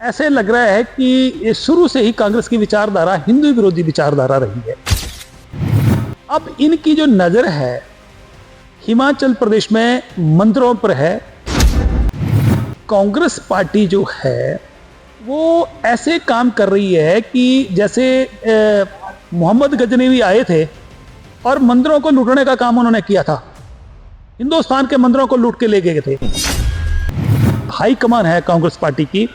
ऐसे लग रहा है कि ये शुरू से ही कांग्रेस की विचारधारा हिंदू विरोधी विचारधारा रही है। अब इनकी जो नजर है हिमाचल प्रदेश में मंदिरों पर है। कांग्रेस पार्टी जो है वो ऐसे काम कर रही है कि जैसे मोहम्मद गजनवी आए थे और मंदिरों को लूटने का काम उन्होंने किया था। हिंदुस्तान के मंदिरों को लूट के ले गए थे। हाई कमान है कांग्रेस पार्टी की,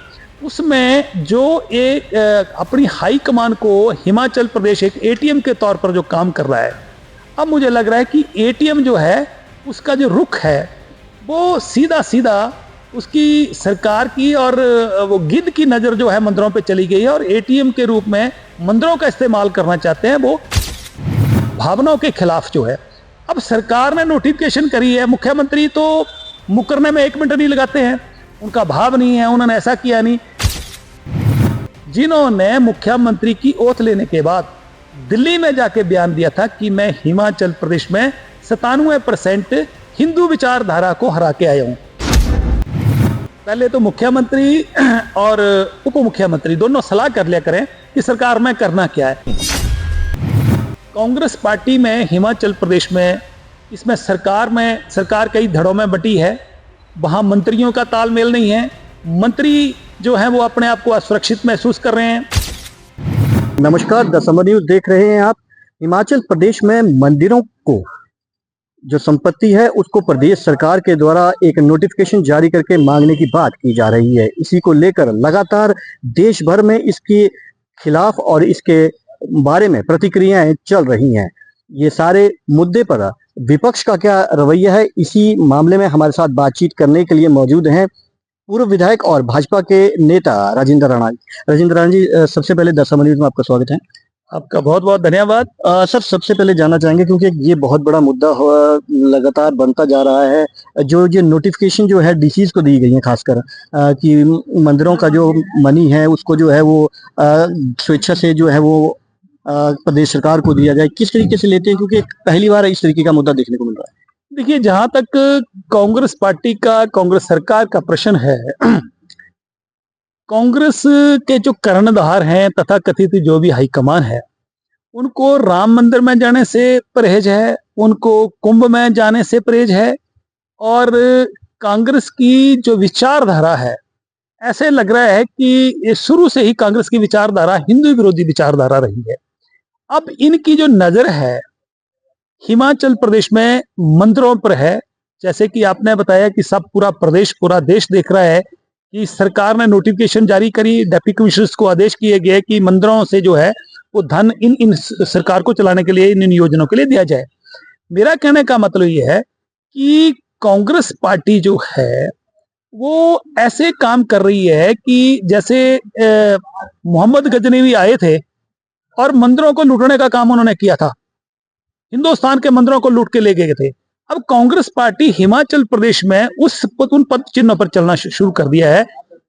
उसमें जो एक अपनी हाई कमान को हिमाचल प्रदेश एक एटीएम के तौर पर जो काम कर रहा है। अब मुझे लग रहा है कि एटीएम जो है उसका जो रुख है वो सीधा सीधा उसकी सरकार की और वो गिद्ध की नज़र जो है मंदिरों पे चली गई है और एटीएम के रूप में मंदिरों का इस्तेमाल करना चाहते हैं। वो भावनाओं के खिलाफ जो है। अब सरकार ने नोटिफिकेशन करी है, मुख्यमंत्री तो मुकरने में 1 मिनट नहीं लगाते हैं, उनका भाव नहीं है, उन्होंने ऐसा किया नहीं। जिन्होंने मुख्यमंत्री की ओथ लेने के बाद दिल्ली में जाके बयान दिया था कि मैं हिमाचल प्रदेश में 97% हिंदू विचारधारा को हरा के आया हूं। पहले तो मुख्यमंत्री और उप मुख्यमंत्री दोनों सलाह कर लिया करें कि सरकार में करना क्या है। कांग्रेस पार्टी में हिमाचल प्रदेश में इसमें सरकार कई धड़ों में बटी है। वहां मंत्रियों का तालमेल नहीं है। मंत्री जो है वो अपने आप को असुरक्षित महसूस कर रहे हैं। नमस्कार, द समर न्यूज देख रहे हैं आप। हिमाचल प्रदेश में मंदिरों को जो संपत्ति है उसको प्रदेश सरकार के द्वारा एक नोटिफिकेशन जारी करके मांगने की बात की जा रही है। इसी को लेकर लगातार देश भर में इसके खिलाफ और इसके बारे में प्रतिक्रियाएं चल रही हैं। ये सारे मुद्दे पर विपक्ष का क्या रवैया है, इसी मामले में हमारे साथ बातचीत करने के लिए मौजूद हैं पूर्व विधायक और भाजपा के नेता राजेंद्र राणा। राजेंद्र राणा जी, सबसे पहले द समर न्यूज में आपका स्वागत है। आपका बहुत बहुत धन्यवाद। सर, सबसे पहले जानना चाहेंगे क्योंकि ये बहुत बड़ा मुद्दा लगातार बनता जा रहा है, जो ये नोटिफिकेशन जो है डीसीज को दी गई है, खासकर कि मंदिरों का जो मनी है उसको जो है वो स्वेच्छा से जो है वो प्रदेश सरकार को दिया जाए। किस तरीके से लेते हैं, क्योंकि पहली बार इस तरीके का मुद्दा देखने को मिल रहा है। देखिए, जहां तक कांग्रेस पार्टी का कांग्रेस सरकार का प्रश्न है, कांग्रेस के जो कर्णधार हैं तथा कथित जो भी हाईकमान है, उनको राम मंदिर में जाने से परहेज है, उनको कुंभ में जाने से परहेज है। और कांग्रेस की जो विचारधारा है, ऐसे लग रहा है कि ये शुरू से ही कांग्रेस की विचारधारा हिंदू विरोधी विचारधारा रही है। अब इनकी जो नजर है हिमाचल प्रदेश में मंदिरों पर है। जैसे कि आपने बताया कि सब पूरा देश देख रहा है कि सरकार ने नोटिफिकेशन जारी करी, डिप्टी कमिश्नर्स को आदेश किए गए कि मंदिरों से जो है वो धन इन सरकार को चलाने के लिए, इन योजनाओं के लिए दिया जाए। मेरा कहने का मतलब ये है कि कांग्रेस पार्टी जो है वो ऐसे काम कर रही है कि जैसे मोहम्मद गजनवी आए थे और मंदिरों को लूटने का काम उन्होंने किया था। हिंदुस्तान के मंदिरों को लूट के ले गए थे। अब कांग्रेस पार्टी हिमाचल प्रदेश में उन पद चिन्हों पर चलना शुरू कर दिया है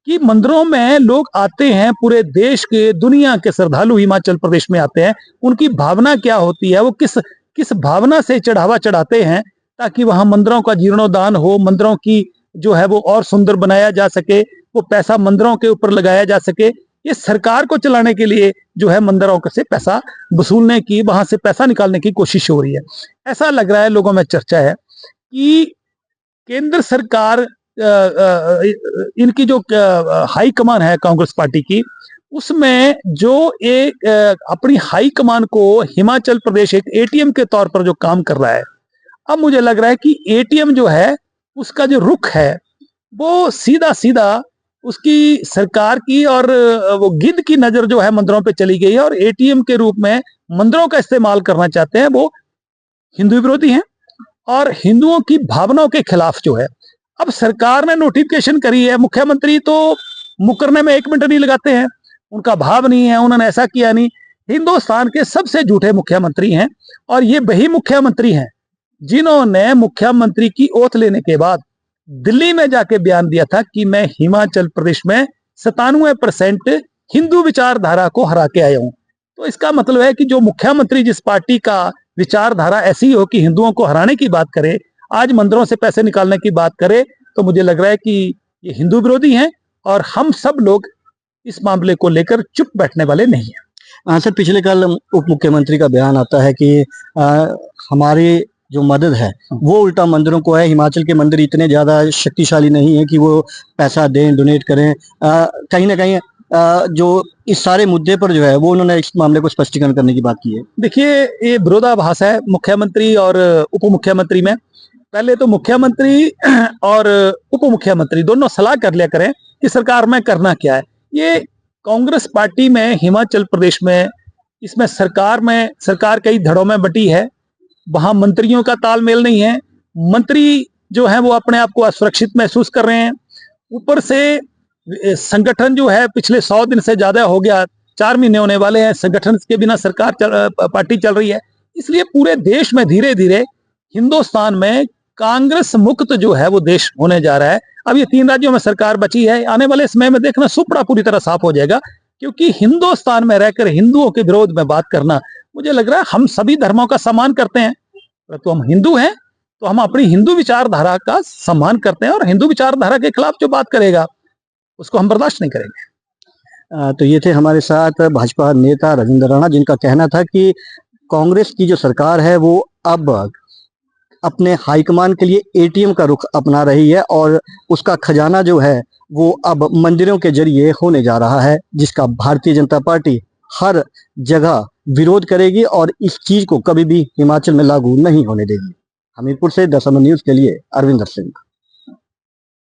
कि मंदिरों में लोग आते हैं, पूरे देश के दुनिया के श्रद्धालु हिमाचल प्रदेश में आते हैं। उनकी भावना क्या होती है, वो किस भावना से चढ़ावा चढ़ाते हैं ताकि वहां मंदिरों का जीर्णोद्धार हो, मंदिरों की जो है वो और सुंदर बनाया जा सके, वो पैसा मंदिरों के ऊपर लगाया जा सके। ये सरकार को चलाने के लिए जो है मंदिरों से पैसा वसूलने की, वहां से पैसा निकालने की कोशिश हो रही है। ऐसा लग रहा है, लोगों में चर्चा है कि केंद्र सरकार इनकी जो हाई कमान है कांग्रेस पार्टी की, उसमें जो एक अपनी हाई कमान को हिमाचल प्रदेश एक एटीएम के तौर पर जो काम कर रहा है। अब मुझे लग रहा है कि एटीएम जो है उसका जो रुख है वो सीधा सीधा उसकी सरकार की और वो गिद्ध की नजर जो है मंदिरों पे चली गई है और एटीएम के रूप में मंदिरों का इस्तेमाल करना चाहते हैं। वो हिंदू विरोधी हैं और हिंदुओं की भावनाओं के खिलाफ जो है। अब सरकार ने नोटिफिकेशन करी है, मुख्यमंत्री तो मुकरने में 1 मिनट नहीं लगाते हैं, उनका भाव नहीं है, उन्होंने ऐसा किया नहीं। हिंदुस्तान के सबसे झूठे मुख्यमंत्री हैं और ये वही मुख्यमंत्री हैं जिन्होंने मुख्यमंत्री की ओथ लेने के बाद दिल्ली में जाके बयान दिया था कि मैं हिमाचल प्रदेश में 97% हिंदू विचारधारा को हरा के आया हूं। तो इसका मतलब है कि जो मुख्यमंत्री जिस पार्टी का विचारधारा ऐसी हो कि हिंदुओं को हराने की बात करे, आज मंदिरों से पैसे निकालने की बात करे, तो मुझे लग रहा है कि ये हिंदू विरोधी हैं और हम सब लोग इस मामले को लेकर चुप बैठने वाले नहीं है। हाँ सर, पिछले कल उप मुख्यमंत्री का बयान आता है कि हमारी जो मदद है वो उल्टा मंदिरों को है, हिमाचल के मंदिर इतने ज़्यादा शक्तिशाली नहीं है कि वो पैसा दें, डोनेट करें। कहीं ना कहीं जो इस सारे मुद्दे पर जो है वो उन्होंने इस मामले को स्पष्टीकरण करने की बात की है। देखिए, ये विरोधाभास है मुख्यमंत्री और उप मुख्यमंत्री में। पहले तो मुख्यमंत्री और उप मुख्यमंत्री दोनों सलाह कर लिया करें कि सरकार में करना क्या है। ये कांग्रेस पार्टी में हिमाचल प्रदेश में, इसमें सरकार कई धड़ों में बटी है। वहां मंत्रियों का तालमेल नहीं है। मंत्री जो है वो अपने आप को असुरक्षित महसूस कर रहे हैं। ऊपर से संगठन जो है पिछले 100 दिन से ज्यादा हो गया, 4 महीने होने वाले हैं, संगठन के बिना पार्टी चल रही है। इसलिए पूरे देश में धीरे धीरे हिंदुस्तान में कांग्रेस मुक्त जो है वो देश होने जा रहा है। अब ये 3 राज्यों में सरकार बची है, आने वाले समय में देखना सुपड़ा पूरी तरह साफ हो जाएगा। क्योंकि हिंदुस्तान में रहकर हिंदुओं के विरोध में बात करना, मुझे लग रहा है हम सभी धर्मों का सम्मान करते हैं, तो हम हिंदू हैं तो हम अपनी हिंदू विचारधारा का सम्मान करते हैं, और हिंदू विचारधारा के खिलाफ जो बात करेगा उसको हम बर्दाश्त नहीं करेंगे। तो ये थे हमारे साथ भाजपा नेता राजेंद्र राणा, जिनका कहना था कि कांग्रेस की जो सरकार है वो अब अपने हाईकमान के लिए एटीएम का रुख अपना रही है और उसका खजाना जो है वो अब मंदिरों के जरिए होने जा रहा है, जिसका भारतीय जनता पार्टी हर जगह विरोध करेगी और इस चीज को कभी भी हिमाचल में लागू नहीं होने देगी। हमीरपुर से द समय न्यूज के लिए अरविंदर सिंह।